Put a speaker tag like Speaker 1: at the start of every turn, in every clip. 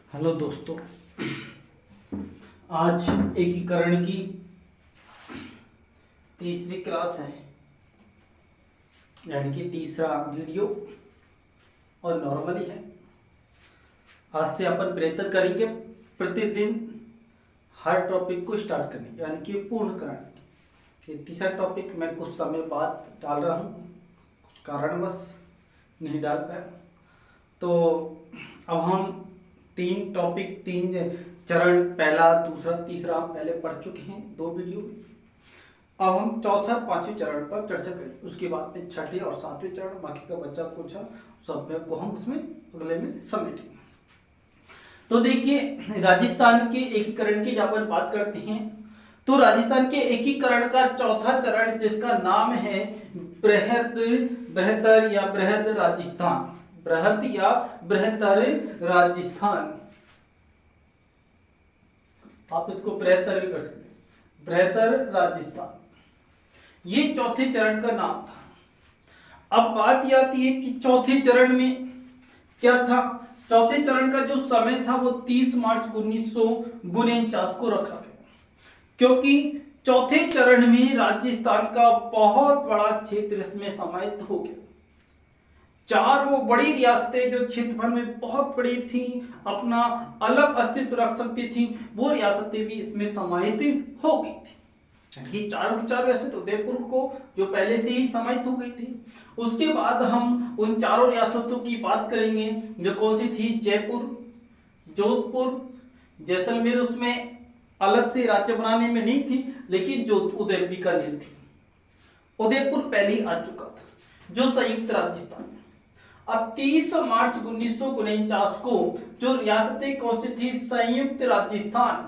Speaker 1: Hello दोस्तों, आज एकीकरण की तीसरी क्लास है, यानी कि तीसरा वीडियो और नॉर्मली है। आज से अपन प्रयत्न करेंगे प्रतिदिन हर टॉपिक को स्टार्ट करने की, यानी कि पूर्ण कराने की। ये तीसरा टॉपिक मैं कुछ समय बाद डाल रहा हूँ, कुछ कारणवश नहीं डाल पाया। तो अब हम तीन चरण, पहला, दूसरा, तीसरा पहले पढ़ चुके हैं दो वीडियो में। अब हम चौथा पांचवें चरण पर चर्चा करेंगे। उसके बाद में छठे और सातवें चरण, बाकी का बच्चा कुछ सब को हम उसमें अगले में समेटेंगे। तो देखिए, राजस्थान के एकीकरण की जब अपन बात करते हैं तो राजस्थान के एकीकरण का चौथा चरण, जिसका नाम है बृहत्तर या बृहद राजस्थान, बृहद या बृहत्तर राजस्थान। आप इसको बृहत्तर भी कर सकते हैं, बृहत्तर राजस्थान, ये चौथे चरण का नाम था। अब बात यह आती है कि चौथे चरण में क्या था। चौथे चरण का जो समय था वो 30 मार्च 1949 को रखा गया, क्योंकि चौथे चरण में राजस्थान का बहुत बड़ा क्षेत्र इसमें समाहित हो गया। चार वो बड़ी रियासतें जो क्षेत्रफल में बहुत बड़ी थी, अपना अलग अस्तित्व रख सकती थी, वो रियासतें भी इसमें समाहित हो गई थी। ये चारों की चार रियासत उदयपुर को जो पहले से ही समाहित हो गई थी। उसके बाद हम उन चारों रियासतों की बात करेंगे, जो कौन सी थी, जयपुर, जोधपुर, जैसलमेर उसमें अलग से राज्य बनाने में नहीं थी, लेकिन जो उदयपुर बीकानेर थी। उदयपुर पहले ही आ चुका था, जो संयुक्त राजस्थान में। अब 30 मार्च 1949 को जो रियासतें कौन सी थी, संयुक्त राजस्थान।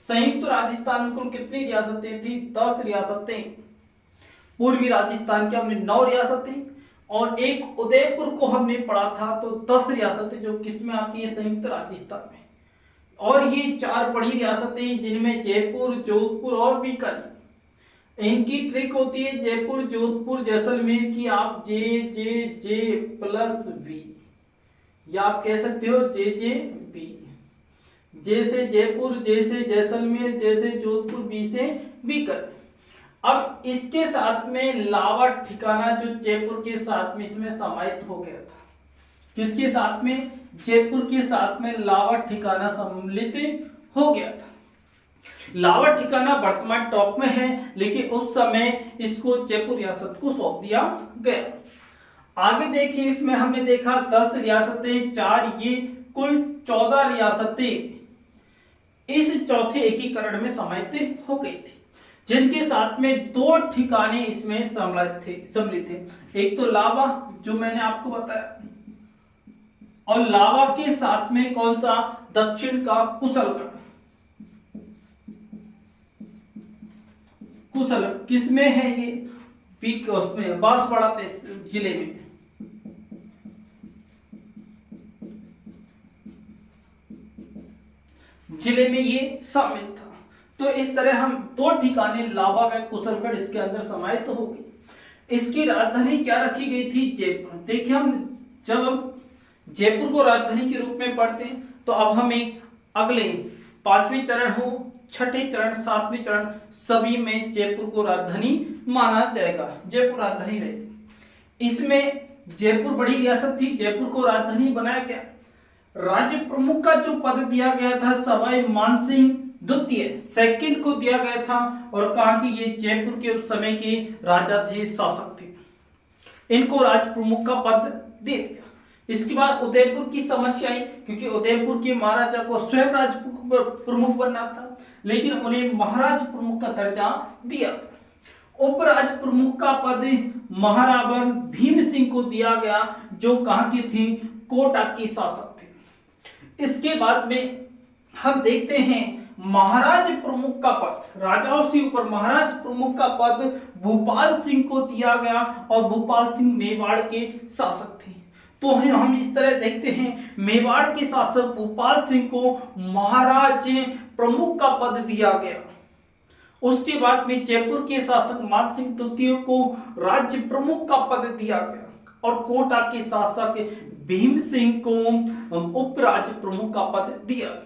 Speaker 1: संयुक्त राजस्थान में कुल कितनी रियासतें थी, 10 रियासतें। पूर्वी राजस्थान की हमने 9 रियासतें और एक उदयपुर को हमने पढ़ा था, तो 10 रियासतें जो किसमें आती है, संयुक्त राजस्थान में। और ये चार बड़ी रियासतें जिनमें जयपुर, जोधपुर और बीकानेर। इनकी ट्रिक होती है जयपुर, जोधपुर, जैसलमेर की, आप जे जे जे प्लस बी, या आप कह सकते हो जे जे बी। जे से जयपुर, जे से जैसलमेर, जे से जोधपुर, बी से बीकानेर। अब इसके साथ में लावा ठिकाना जो जयपुर के साथ में इसमें समाहित हो गया था। किसके साथ में, जयपुर के साथ में लावा ठिकाना सम्मिलित हो गया था। लावा ठिकाना वर्तमान टॉप में है, लेकिन उस समय इसको जयपुर रियासत को सौंप दिया गया। आगे देखिए, इसमें हमने देखा 10 रियासतें, 4 ये, कुल 14 रियासतें इस चौथे एकीकरण में समाहित हो गई थी, जिनके साथ में 2 ठिकाने इसमें सम्मिलित थे। एक तो लावा, जो मैंने आपको बताया, और लावा के साथ में कौन सा, दक्षिण का कुशलगढ़। कुशल किसमें है ये, उसमें बांसवाड़ा जिले में। जिले में ये शामिल था। तो इस तरह हम 2 ठिकाने, लावा व कुशलगढ़, इसके अंदर समाहित हो गई। इसकी राजधानी क्या रखी गई थी, जयपुर। देखिए, हम जब जयपुर को राजधानी के रूप में पढ़ते हैं, तो अब हमें अगले 5वें चरण हो, छठे चरण, 7वें चरण, सभी में जयपुर को राजधानी माना जाएगा, जयपुर राजधानी रहेगी। इसमें जयपुर बड़ी रियासत थी, जयपुर को राजधानी बनाया गया। राज्य प्रमुख का जो पद दिया गया था, सवाई मानसिंह द्वितीय सेकंड को दिया गया था, और कहा कि ये जयपुर के उस समय के राजा थे, शासक थे, इनको राज प्रमुख का पद दे दिया। इसके बाद उदयपुर की समस्या आई, क्योंकि उदयपुर के महाराजा को स्वयं राज प्रमुख बनना था, लेकिन उन्हें महाराज प्रमुख का दर्जा दिया। उपराज प्रमुख का पद महाराणा भीम सिंह को दिया गया, जो कहां के थे, कोटा के शासक थे। इसके बाद में हम देखते हैं महाराज प्रमुख का पद, राजाओं से ऊपर महाराज प्रमुख का पद भूपाल सिंह को दिया गया, और भूपाल सिंह मेवाड़ के शासक थे। तो हम इस तरह देखते हैं, मेवाड़ के शासक भूपाल सिंह को महाराज प्रमुख का पद दिया गया। उसके बाद में जयपुर के शासक मानसिंह द्वितीय को राज्य प्रमुख का पद दिया गया, और कोटा के शासक भीम सिंह को उप राज्य प्रमुख का पद दिया गया।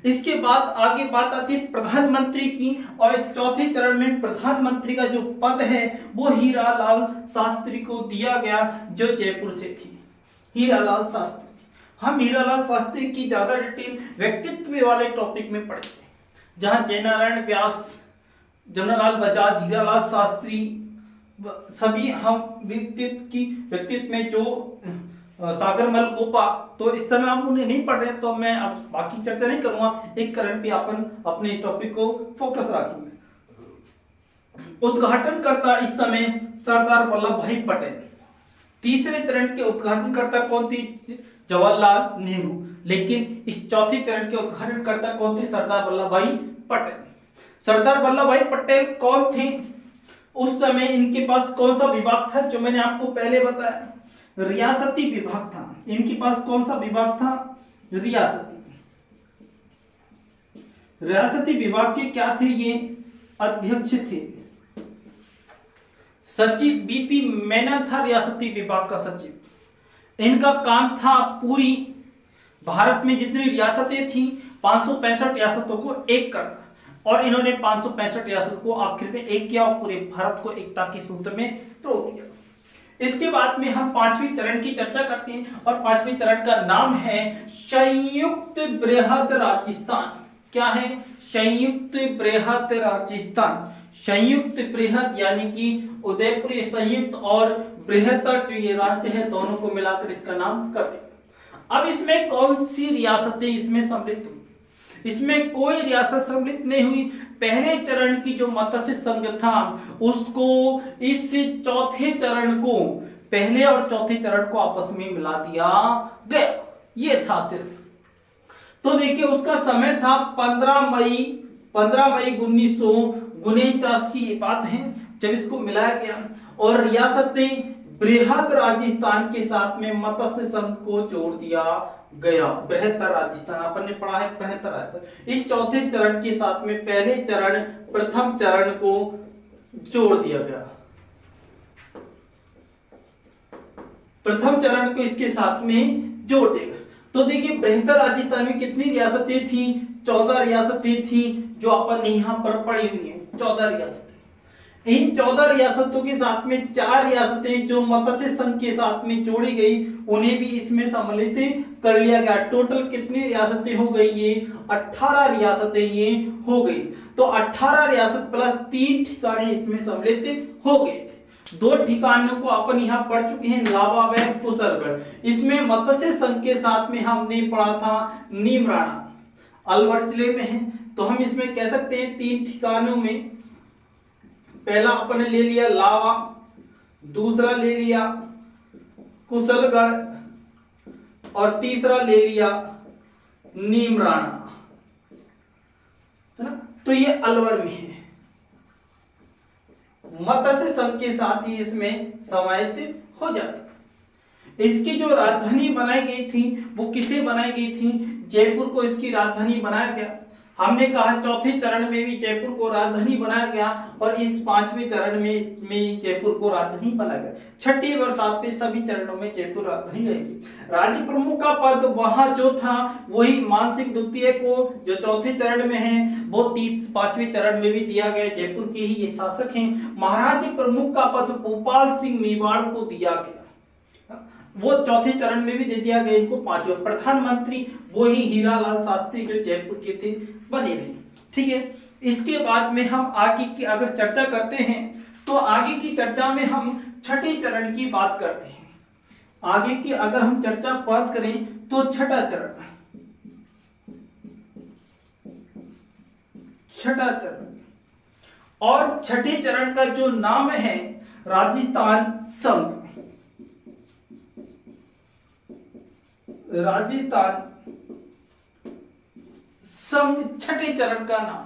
Speaker 1: इसके बाद आगे बात आती है प्रधानमंत्री की, और इस चौथे चरण में प्रधानमंत्री का जो पद है वो हीरालाल शास्त्री को दिया गया, जो जयपुर से थी। हीरालाल शास्त्री, हम हीरालाल शास्त्री की ज्यादा डिटेल व्यक्तित्व वाले टॉपिक में पढ़ेंगे, जहां जयनारायण व्यास, जमनालाल बजाज, हीरालाल शास्त्री सभी हम व्यक्तित्व में जो सागरमल गोपा, तो इस तरह हम उन्हें नहीं पढ़ रहे, तो मैं अब बाकी चर्चा नहीं करूंगा, एक करंट पे अपन अपने टॉपिक को फोकस रखेंगे। उद्घाटनकर्ता इस समय सरदार वल्लभ भाई पटेल। तीसरे चरण के उद्घाटनकर्ता कौन थी? जवाहरलाल नेहरू। लेकिन इस चौथे चरण के उद्घाटनकर्ता कौन थे? सरदार वल्लभ भाई पटेल। सरदार वल्लभ भाई पटेल कौन थे? उस समय इनके पास कौन सा विभाग था? जो मैंने आपको पहले बताया, रियासती विभाग था। इनके पास कौन सा विभाग था? रियासती विभाग के क्या थे? ये अध्यक्ष थे। सचिव बीपी मेनन था रियासती विभाग का सचिव। इनका काम था पूरी भारत में जितनी रियासतें थी 565 रियासतों को एक करना, और इन्होंने 565 रियासत को आखिर में एक किया और पूरे भारत को एकता के सूत्र में पिरो दिया। इसके बाद में हम पांचवें चरण की चर्चा करते हैं, और पांचवें चरण का नाम है संयुक्त बृहद राजस्थान। क्या है? संयुक्त बृहद राजस्थान। संयुक्त बृहद यानी कि उदयपुर संयुक्त और बृहत्तर जो ये राज्य है, दोनों को मिलाकर इसका नाम करते हैं। अब इसमें कौन सी रियासतें इसमें सम्मिलित हुई? इसमें कोई रियासत सम्मिलित नहीं हुई। पहले चरण की जो मत्स्य संघ था उसको इस चौथे चरण को, पहले और चौथे चरण को आपस में मिला दिया गया। ये था सिर्फ। तो देखिए उसका समय था 15 मई 1949 की ये बात है जब इसको मिलाया गया, और रियासतें बृहद राजस्थान के साथ में मत्स्य संघ को जोड़ दिया गया। बृहत्तर राजस्थान अपन ने पढ़ा है, बृहत्तर राजस्थान। इस चौथे चरण के साथ में पहले चरण प्रथम चरण को जोड़ दिया गया। प्रथम चरण को इसके साथ में जोड़ देगा। तो देखिए बृहत्तर राजस्थान में कितनी रियासतें थी? 14 रियासतें थी, जो अपन यहाँ पर पड़ी हुई है, 14 रियासतें। इन 14 रियासतों के साथ में 4 रियासतें जो मत्स्य संघ के साथ में जोड़ी गई, उन्हें भी इसमें सम्मिलित कर लिया गया। टोटल कितनी रियासतें हो गई? ये 18 रियासतें ये हो गई। तो 18 रियासत प्लस 3 ठिकाने इसमें सम्मिलित हो गए। 2 ठिकानों को अपन यहाँ पढ़ चुके हैं, लावा व कुशलगढ़। इसमें मत्स्य संघ के साथ में हमने पढ़ा था नीमराणा, अलवर जिले में है। तो हम इसमें कह सकते हैं 3 ठिकानों में, पहला अपन ने ले लिया लावा, दूसरा ले लिया कुशलगढ़, और तीसरा ले लिया नीमराणा, है ना। तो ये अलवर में है। मत्स्य संघ के साथ ही इसमें समाहित हो जाता। इसकी जो राजधानी बनाई गई थी वो किसे बनाई गई थी? जयपुर को इसकी राजधानी बनाया गया। हमने कहा चौथे चरण में भी जयपुर को राजधानी बनाया गया, और इस 5वें चरण में जयपुर को राजधानी बनाया गया। 6ठे और 7वें सभी चरणों में जयपुर राजधानी रहेगी। राज्य प्रमुख का पद वहां जो था वही मानसिंह द्वितीय को, जो चौथे चरण में है, वो 5वें चरण में भी दिया गया। जयपुर के ही ये शासक हैं। महाराज प्रमुख का पद भोपाल सिंह मेवाड़ को दिया गया, वो चौथे चरण में भी दे दिया गया इनको 5वें। प्रधानमंत्री वही हीरालाल शास्त्री जो जयपुर के थे बने रहे। ठीक है। इसके बाद में हम आगे की अगर चर्चा करते हैं तो आगे की चर्चा में हम 6ठे चरण की बात करते हैं। आगे की अगर हम चर्चा बात करें तो 6ठा चरण, 6ठा चरण, और 6ठे चरण का जो नाम है राजस्थान संघ। राजस्थान संघ 6ठे चरण का नाम।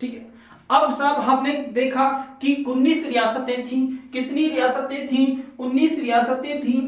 Speaker 1: ठीक है। अब सब हमने देखा कि 19 रियासतें थी। कितनी रियासतें थी? 19 रियासतें थी।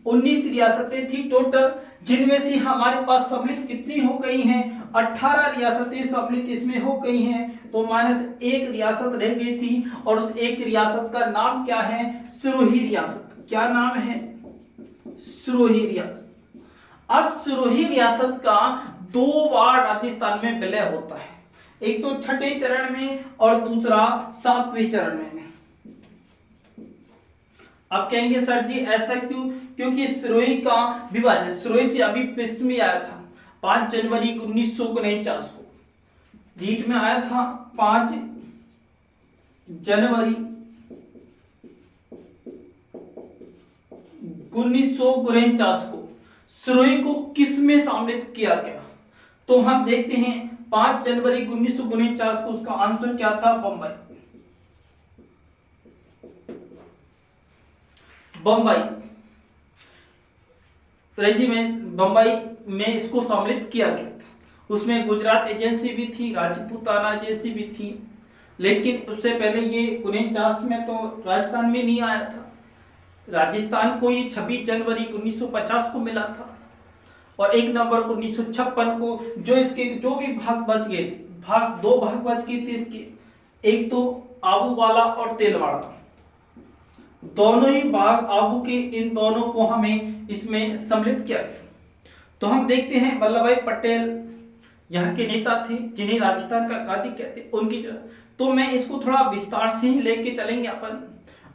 Speaker 1: 19 रियासतें थी टोटल, जिनमें से हमारे पास सम्मिलित कितनी हो गई हैं? 18 रियासतें सम्मिलित इसमें हो गई हैं। तो -1 रियासत रह गई थी और उस एक रियासत का नाम क्या है? सिरोही रियासत। क्या नाम है? सिरोही रियासत। अब सिरोही रियासत का 2 बार राजस्थान में विलय होता है, एक तो छठे चरण में और दूसरा 7वें चरण में। अब कहेंगे सर जी ऐसा क्यों? क्योंकि सिरोही का विभाजन सिरोही से अभी प्रश्न में आया था 5 जनवरी 1949 को, रीट में आया था 5 जनवरी 1949 को सिरोही को किस में सम्मिलित किया गया? तो हम देखते हैं 5 जनवरी 1949 को उसका आंसर क्या था? बम्बई। बम्बई रेजिमेंट बम्बई में इसको सम्मिलित किया गया था। उसमें गुजरात एजेंसी भी थी, राजपूताना एजेंसी भी थी, लेकिन उससे पहले ये 49 में तो राजस्थान में नहीं आया था। राजस्थान को ये 26 जनवरी 1950 को मिला था और 1 नवंबर 1956 को जो इसके जो भी भाग बच गए थे, दो भाग बच गए थे इसके, एक तो आबू वाला और तेलवाड़ा, दोनों ही भाग आबू के, इन दोनों को हमें इसमें सम्मिलित किया गया। तो हम देखते हैं वल्लभ भाई पटेल यहाँ के नेता थे जिन्हें राजस्थान का गांधी कहते, उनकी तो मैं इसको थोड़ा विस्तार से ही लेके चलेंगे अपन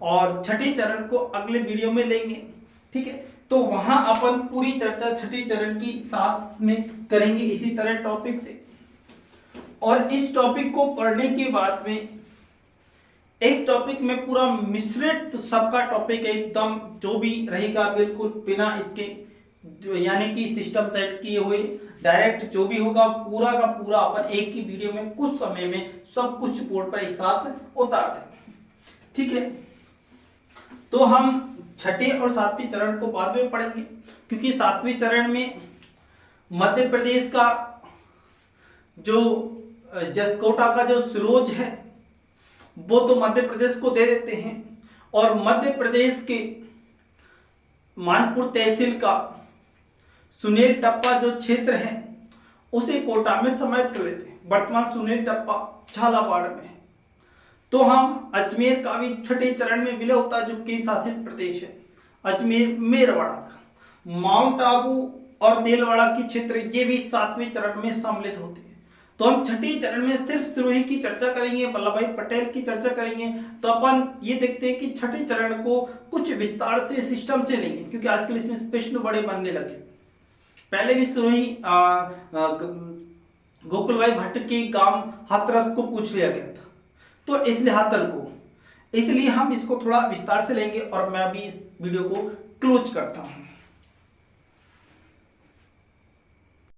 Speaker 1: और छठे चरण को अगले वीडियो में लेंगे, ठीक है। तो वहां अपन पूरी चर्चा छठे चरण की साथ में करेंगे इसी तरह टॉपिक से। और इस टॉपिक को पढ़ने के बाद में एक टॉपिक में पूरा मिश्रित सबका टॉपिक एकदम जो भी रहेगा बिल्कुल बिना इसके यानी कि सिस्टम सेट किए हुए डायरेक्ट जो भी होगा पूरा का पूरा अपन एक ही वीडियो में कुछ समय में सब कुछ बोर्ड पर एक साथ उतार देंगे, ठीक है। तो हम छठे और 7वें चरण को बाद में पढ़ेंगे क्योंकि 7वें चरण में मध्य प्रदेश का जो जसकोटा का जो सिरोज है वो तो मध्य प्रदेश को दे देते हैं और मध्य प्रदेश के मानपुर तहसील का सुनील टप्पा जो क्षेत्र है उसे कोटा में समाहित कर लेते हैं। वर्तमान सुनील टप्पा झालावाड़ में है। तो हम अजमेर का भी छठे चरण में विलय होता है जो केंद्र शासित प्रदेश है, अजमेर मेरवाड़ा का, माउंट आबू और देलवाड़ा की क्षेत्र ये भी 7वें चरण में सम्मिलित होते हैं। तो हम छठे चरण में सिर्फ सिरोही की चर्चा करेंगे, वल्लभ भाई पटेल की चर्चा करेंगे। तो अपन ये देखते हैं कि छठे चरण को कुछ विस्तार से सिस्टम से लेंगे क्योंकि आजकल इसमें प्रश्न बड़े बनने लगे। पहले भी सिरोही गोकुल भाई भट्ट के गांव हाथरस को पूछ लिया गया था, तो इसलिए हाथल को, इसलिए हम इसको थोड़ा विस्तार से लेंगे और मैं अभी इस वीडियो को क्लोज करता हूं।